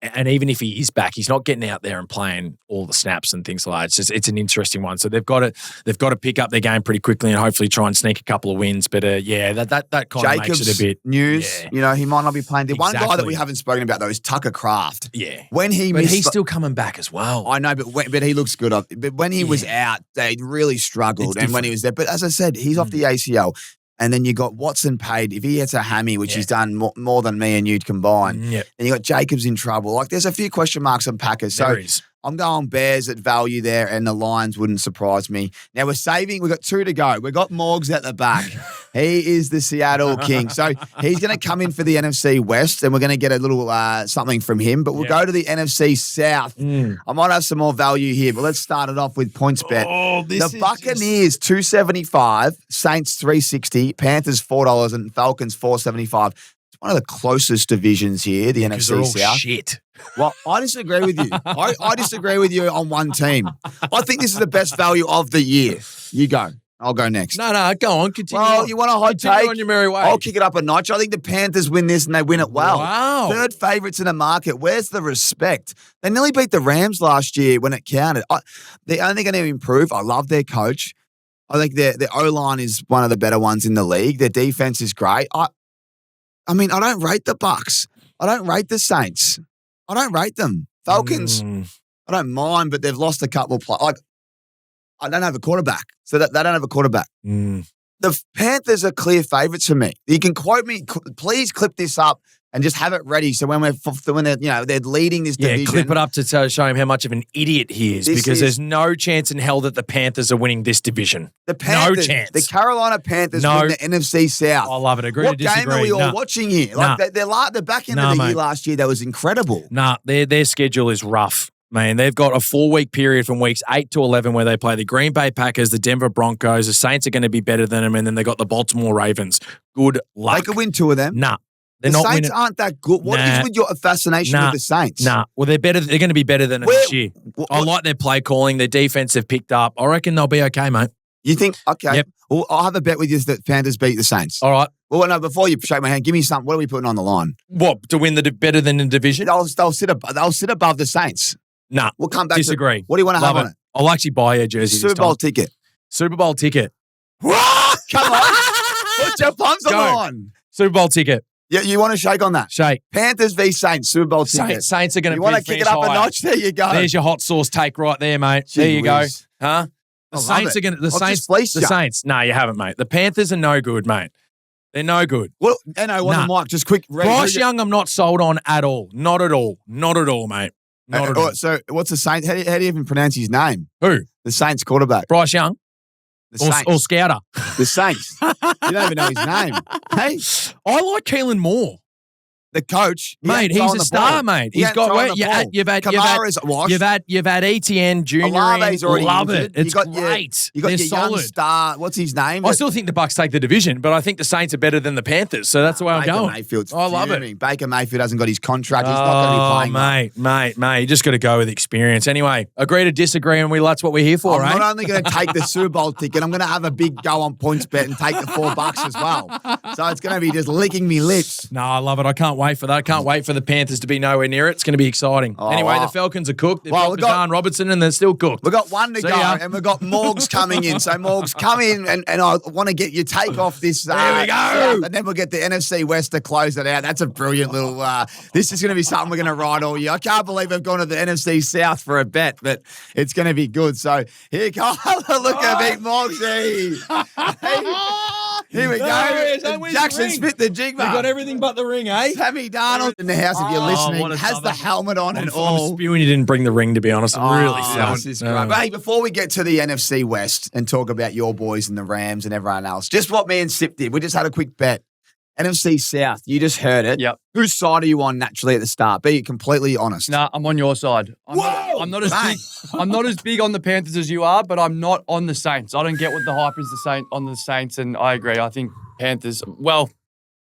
and even if he is back, he's not getting out there and playing all the snaps and things like that. It's an interesting one. So they've got to pick up their game pretty quickly and hopefully try and sneak a couple of wins. But that kind of makes it a bit news. Yeah. You know, he might not be playing. The one guy that we haven't spoken about though is Tucker Kraft. Yeah, but he's still coming back as well. I know, but he looks good. But when he was out, they really struggled. And when he was there, but as I said, he's off the ACL. And then you got Watson paid. If he gets a hammy, which he's done more than me and you combined, then you got Jacobs in trouble. Like, there's a few question marks on Packers. So I'm going Bears at value there, and the Lions wouldn't surprise me. Now, we've got 2 to go. We've got Morgs at the back. He is the Seattle King. So he's going to come in for the NFC West, and we're going to get a little something from him. But we'll go to the NFC South. I might have some more value here, but let's start it off with PointsBet. The Buccaneers, $2.75, Saints, $3.60, Panthers, $4, and Falcons, $4.75. It's one of the closest divisions here, the NFC they're all South. Shit. Well, I disagree with you. I disagree with you on one team. I think this is the best value of the year. You go. I'll go next. No, go on. Continue. Well, you want a hot take? On your merry way. I'll kick it up a notch. I think the Panthers win this and they win it well. Wow. 3rd favourites in the market. Where's the respect? They nearly beat the Rams last year when it counted. They're only going to improve. I love their coach. I think the O-line is one of the better ones in the league. Their defense is great. I mean, I don't rate the Bucks. I don't rate the Saints. I don't rate them. Falcons, I don't mind, but they've lost a couple of players. Like, I don't have a quarterback, so they don't have a quarterback. The Panthers are clear favourites for me. You can quote me. Please clip this up and just have it ready. So when they're leading this division, clip it up to show him how much of an idiot he is, because there's no chance in hell that the Panthers are winning this division. The Panthers, no chance. The Carolina Panthers win the NFC South. I love it. Agree what to disagree. What game are we all watching here? Like the back end of the year last year, that was incredible. Their schedule is rough. Man, they've got a 4-week period from weeks 8 to 11 where they play the Green Bay Packers, the Denver Broncos. The Saints are going to be better than them, and then they got the Baltimore Ravens. Good luck. They could win 2 of them. They're the not Saints winning. aren't that good. What is with your fascination with the Saints? Well, they're better. They're going to be better than them this year. I like their play calling. Their defense have picked up. I reckon they'll be okay, mate. You think? Okay. Yep. Well, I'll have a bet with you that Panthers beat the Saints. All right. Well, no, before you shake my hand, give me something. What are we putting on the line? What, to win the better than the division? They'll sit above the Saints. We'll come back. Disagree. What do you want to have on it? I'll actually buy a jersey. Super Bowl ticket. Super Bowl ticket. Come on. Put your palms on the line. Super Bowl ticket. Yeah, you want to shake on that? Shake. Panthers v Saints, Super Bowl ticket. Saints are going to. You want to kick it up a notch? There you go. There's your hot sauce take right there, mate. There you go. Huh? The Saints are going to. The Saints. No, you haven't, mate. The Panthers are no good, mate. They're no good. Well, Mike, just quick. Bryce Young, I'm not sold on at all. Not at all. Not at all, mate. Not at all. So, what's the Saints? How do you even pronounce his name? Who? The Saints quarterback. Bryce Young. Or Scouter. The Saints. You don't even know his name. Hey, I like Keelan Moore. The coach, mate, he's a star, mate. He's got you've had ETN Junior. Love it. It's great. You got They're your solid. young star. What's his name? I still think the Bucks take the division, but I think the Saints are better than the Panthers, so that's the way I'm going. Mayfield's I love it. Baker Mayfield hasn't got his contract. He's not going to be playing. Mate, you just got to go with experience. Anyway, agree to disagree, and that's what we're here for, I'm right? not only going to take the Super Bowl ticket, I'm going to have a big go on points bet and take the $4 as well. So it's going to be just licking me lips. No, I love it. I can't wait for that. I can't wait for the Panthers to be nowhere near it. It's going to be exciting. Anyway, the Falcons are cooked. They've got Deshaun Robertson, and they're still cooked. We've got one to go, and we've got Morgs coming in. So, Morgs, come in, and I want to get your take off this. There we go. And then we'll get the NFC West to close it out. That's a brilliant little this is going to be something we're going to ride all year. I can't believe we've gone to the NFC South for a bet, but it's going to be good. So, here comes. Look at Big Morgsy. Here we go. Jackson Smith, the jig man. You got everything but the ring, eh? Sammy Darnold in the house, if you're listening, has the helmet on and all. I'm spewing you didn't bring the ring, to be honest. I'm really sad. This is great. But hey, before we get to the NFC West and talk about your boys and the Rams and everyone else, just what me and Sip did, we just had a quick bet. NFC South, you just heard it. Yep. Whose side are you on naturally at the start? Be completely honest. Nah, I'm on your side. I'm not as big on the Panthers as you are, but I'm not on the Saints. I don't get what the hype is on the Saints, and I agree. I think Panthers. Well,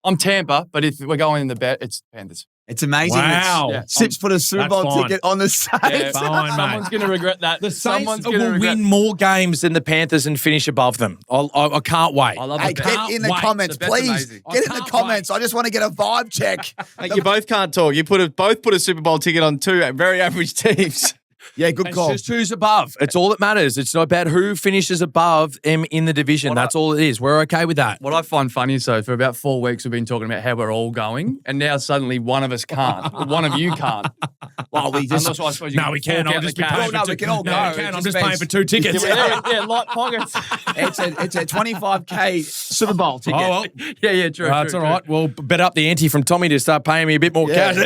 I'm Tampa, but if we're going in the bet, it's Panthers. It's amazing. Wow. Sips put a Super Bowl ticket on the Saints. Yeah, fine, mate. Someone's going to regret that. The Saints will win more games than the Panthers and finish above them. I can't wait. I love Hey, the bet. get in the comments, The bet's please. amazing. Get in the comments. I just want to get a vibe check. You both can't talk. You both put a Super Bowl ticket on two very average teams. Yeah, good call. It's just who's above. It's all that matters. It's not about who finishes above them in the division. That's all it is. We're okay with that. What I find funny is, for about 4 weeks, we've been talking about how we're all going, and now suddenly one of us can't. One of you can't. Well, we just. I suppose you we can. fork I'll out just the be cash. paying for we can all go. I'm just paying for 2 tickets. Yeah, light pockets. It's a 25K Super Bowl ticket. Oh, well. Yeah, true. That's all right. Well, bet up the ante from Tommy to start paying me a bit more cash.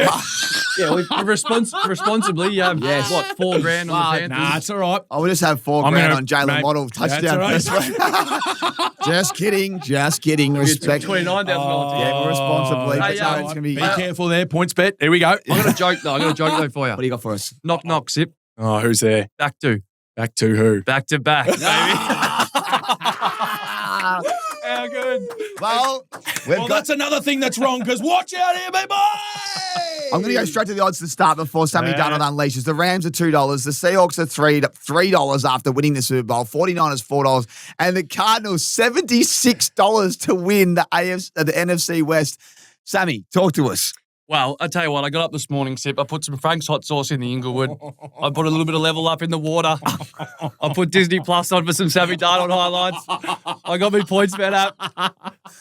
Yeah, responsibly, you have, what, $4,000 on the Panthers? Nah, it's all right. I will just have $4,000 on Jalen Waddle touchdown. That's all right. Just kidding. Respect. $29,000 Yeah, responsibly. Hey, But no, it's gonna be. Be careful there. Points bet. Here we go. I got a joke though for you. What do you got for us? Knock, knock, Sip. Oh, who's there? Back to who? back to back, baby. How good. Well, that's another thing that's wrong, because watch out here, baby! I'm going to go straight to the odds to start before Sammy Darnold unleashes. The Rams are $2. The Seahawks are $3 after winning the Super Bowl. 49ers $4. And the Cardinals $76 to win the NFC West. Sammy, talk to us. Well, I tell you what, I got up this morning, Sip. I put some Frank's hot sauce in the Inglewood. I put a little bit of Level Up in the water. I put Disney Plus on for some Sammy Darnold highlights. I got my points bet app.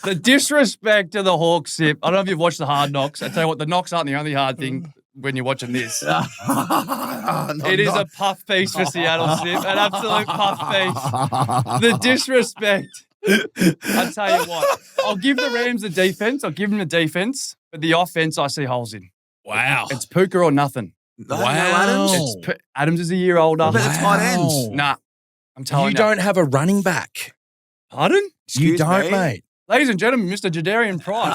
The disrespect to the Hawks, Sip. I don't know if you've watched the Hard Knocks. I tell you what, the knocks aren't the only hard thing when you're watching this. It is a puff piece for Seattle, Sip. An absolute puff piece. The disrespect. I tell you what, I'll give the Rams the defense. I'll give them the defense. But the offense, I see holes in. Wow. It's Puka or nothing. No Adams? Adams is a year older. But it's tight ends. Nah. I'm telling you. You don't have a running back. Pardon? You don't, mate. Ladies and gentlemen, Mr. Jadarian Price.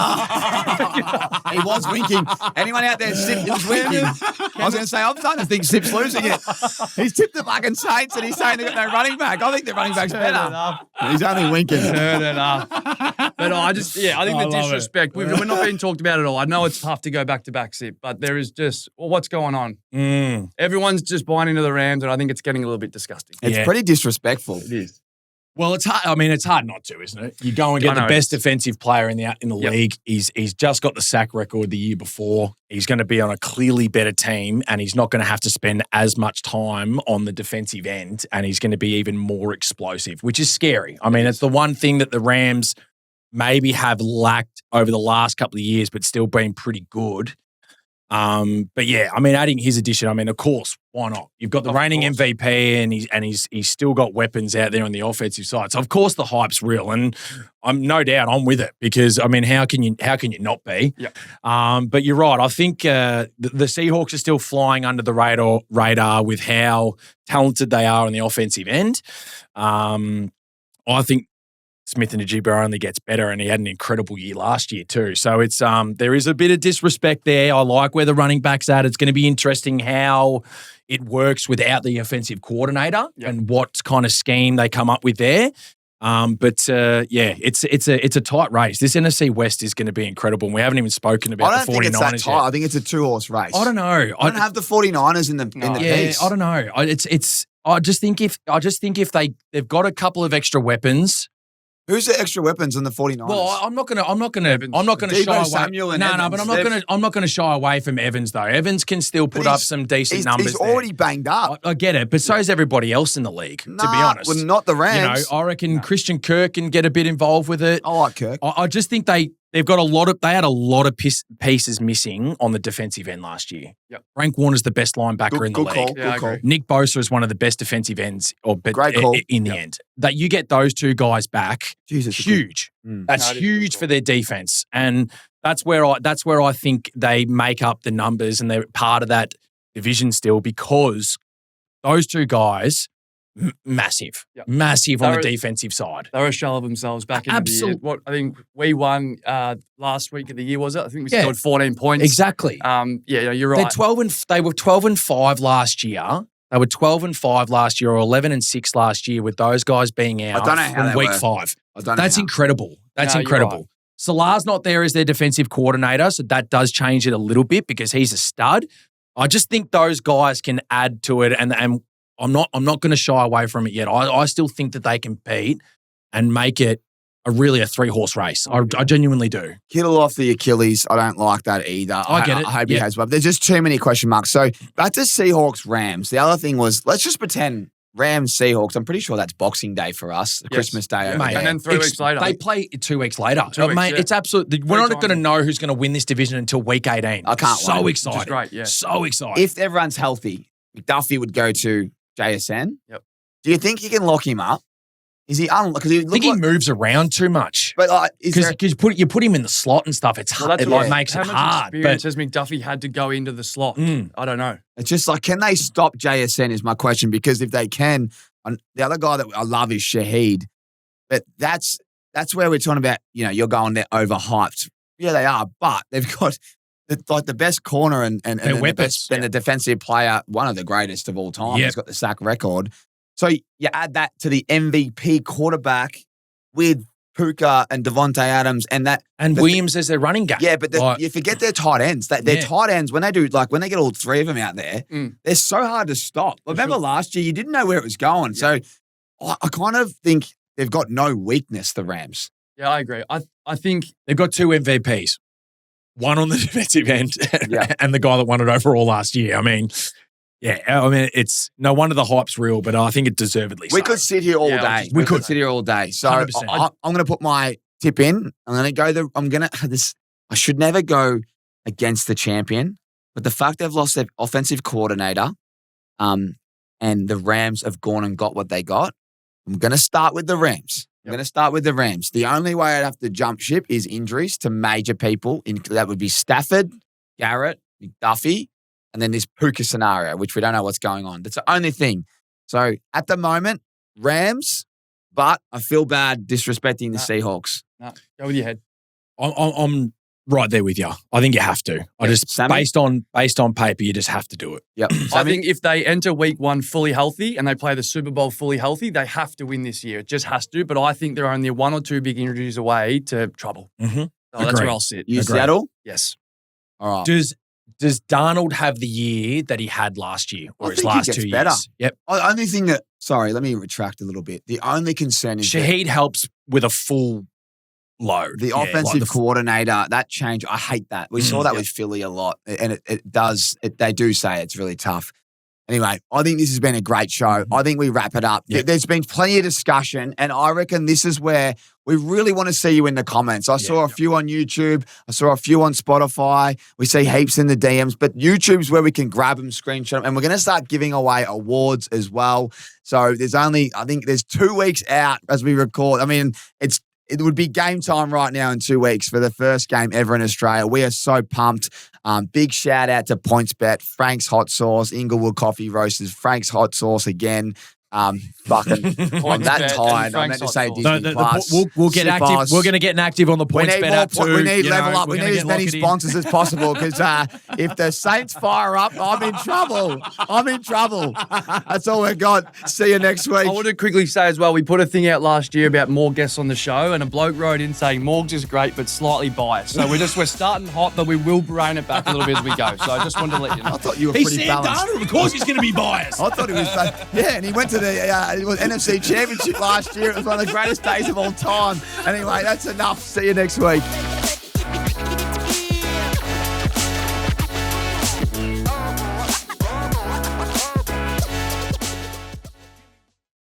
He was winking. Anyone out there, Sip was winking. I was going to say, I'm starting to think Sip's losing it. He's tipped the fucking Saints and he's saying they've got no running back. I think their running back's better. He's only winking. Turn it up. But I think the disrespect, we're not being talked about at all. I know it's tough to go back-to-back, Sip, but there is just, what's going on? Everyone's just buying into the Rams, and I think it's getting a little bit disgusting. It's pretty disrespectful. It is. Well, it's hard. I mean, it's hard not to, isn't it? You go and get the best defensive player in the league. He's just got the sack record the year before. He's going to be on a clearly better team, and he's not going to have to spend as much time on the defensive end, and he's going to be even more explosive, which is scary. I mean, it's the one thing that the Rams maybe have lacked over the last couple of years, but still been pretty good. But yeah, I mean, adding his addition, I mean, of course, why not? You've got the reigning MVP and he's still got weapons out there on the offensive side. So of course the hype's real, and I'm no doubt I'm with it because I mean, how can you not be? Yeah. But you're right. I think the Seahawks are still flying under the radar with how talented they are on the offensive end. I think Smith and Najibur only gets better, and he had an incredible year last year too. So it's there is a bit of disrespect there. I like where the running back's at. It's going to be interesting how it works without the offensive coordinator and what kind of scheme they come up with there. But it's a tight race. This NFC West is going to be incredible, and we haven't even spoken about the 49ers think it's that tight. yet. I think it's a two-horse race. I don't know. I don't have the 49ers in the piece. I don't know. I just think if they've got a couple of extra weapons. Who's the extra weapons on the 49ers? Well, I'm not gonna shy away. Samuel and no, Evans, but I'm not gonna shy away from Evans though. Evans can still put up some decent numbers. He's already banged up. I get it, but so is everybody else in the league. To be honest, well, not the Rams. I reckon Christian Kirk can get a bit involved with it. I like Kirk. I just think they've got they had a lot of pieces missing on the defensive end last year. Yep. Frank Warner's the best linebacker in the league. Good call. Nick Bosa is one of the best defensive ends Great call. in the end. That you get those two guys back, huge. That's huge for their defense. And that's where I think they make up the numbers and they're part of that division still because those two guys massive on the defensive side. They were a shell of themselves back in the year. What I think we won last week of the year, was it? I think we scored 14 points. Exactly. You're right. They were 12-5 last year. They were 12-5 last year, or 11-6 last year, with those guys being out from week 5. That's incredible. That's incredible. Right. Salah's not there as their defensive coordinator, so that does change it a little bit because he's a stud. I just think those guys can add to it, and I'm not going to shy away from it yet. I still think that they compete and make it a 3-horse race. I genuinely do. Kittle off the Achilles. I don't like that either. I get it. I hope he has one. There's just too many question marks. So back to Seahawks Rams. The other thing was, let's just pretend Rams Seahawks. I'm pretty sure that's Boxing Day for us, Christmas Day. Mate, and then 3 weeks later. They play 2 weeks later. Mate, it's absolutely. We're not going to know who's going to win this division until week 18. I can't wait. So excited. Which is great, yeah. So excited. If everyone's healthy, McDuffie would go to JSN. Yep. Do you think you can lock him up? Is he because I think he moves around too much. But because you put him in the slot and stuff, it's hard. It makes it hard. How much experience has McDuffie had to go into the slot? I don't know. It's just like, can they stop JSN is my question, because if they can, the other guy that I love is Shaheed, but that's where we're talking about, you're going there overhyped. Yeah, they are, but they've got the best corner and the defensive player, one of the greatest of all time. He's got the sack record. So you add that to the MVP quarterback with Puka and Devontae Adams and Williams as their running game. Yeah, but you forget their tight ends. Their tight ends, when they get all three of them out there, they're so hard to stop. Remember last year, you didn't know where it was going. Yeah. So I kind of think they've got no weakness, the Rams. Yeah, I agree. I think they've got 2 MVPs. one on the defensive end, and the guy that won it overall last year. I mean, it's no wonder the hype's real, but I think it deservedly so. We could sit here all day. We could sit here all day. So I'm going to put my tip in. I'm going to go I should never go against the champion, but the fact they've lost their offensive coordinator, and the Rams have gone and got what they got, I'm going to start with the Rams. The only way I'd have to jump ship is injuries to major people. That would be Stafford, Garrett, McDuffie, and then this Puka scenario, which we don't know what's going on. That's the only thing. So at the moment, Rams, but I feel bad disrespecting the Seahawks. No, go with your head. I'm right there with you. I think you have to. Based on paper, you just have to do it. Yep. I think if they enter week 1 fully healthy and they play the Super Bowl fully healthy, they have to win this year. It just has to. But I think they're only 1 or 2 big injuries away to trouble. Mm-hmm. So that's where I'll sit. You Seattle? Yes. All right. Does Darnold have the year that he had last year or his last 2 years? Better. Yep. The only thing that, sorry, let me retract a little bit. The only concern is Shaheed helps with a full load. The offensive coordinator, that change, I hate that. We saw that with Philly a lot, and they do say it's really tough. Anyway, I think this has been a great show. I think we wrap it up. Yep. There's been plenty of discussion, and I reckon this is where we really want to see you in the comments. I saw a few on YouTube. I saw a few on Spotify. We see heaps in the DMs, but YouTube's where we can grab them, screenshot them, and we're going to start giving away awards as well. So I think there's 2 weeks out as we record. I mean, it would be game time right now in 2 weeks for the first game ever in Australia. We are so pumped. Big shout out to PointsBet, Frank's Hot Sauce, Inglewood Coffee Roasters, Frank's Hot Sauce again. Fucking I'm that tired. I meant to say Disney Plus. We'll get active. We're going to get active on the PointsBet app too. We need level up. We need as many sponsors as possible because if the Saints fire up, I'm in trouble. That's all we've got. See you next week. I want to quickly say as well, we put a thing out last year about more guests on the show, and a bloke wrote in saying Morgs is great but slightly biased. So we're starting hot, but we will rein it back a little bit as we go. So I just wanted to let you know. I thought you were pretty balanced. Of course he's going to be biased. I thought he was. And he went to the NFC Championship last year. It was one of the greatest days of all time. Anyway, that's enough. See you next week.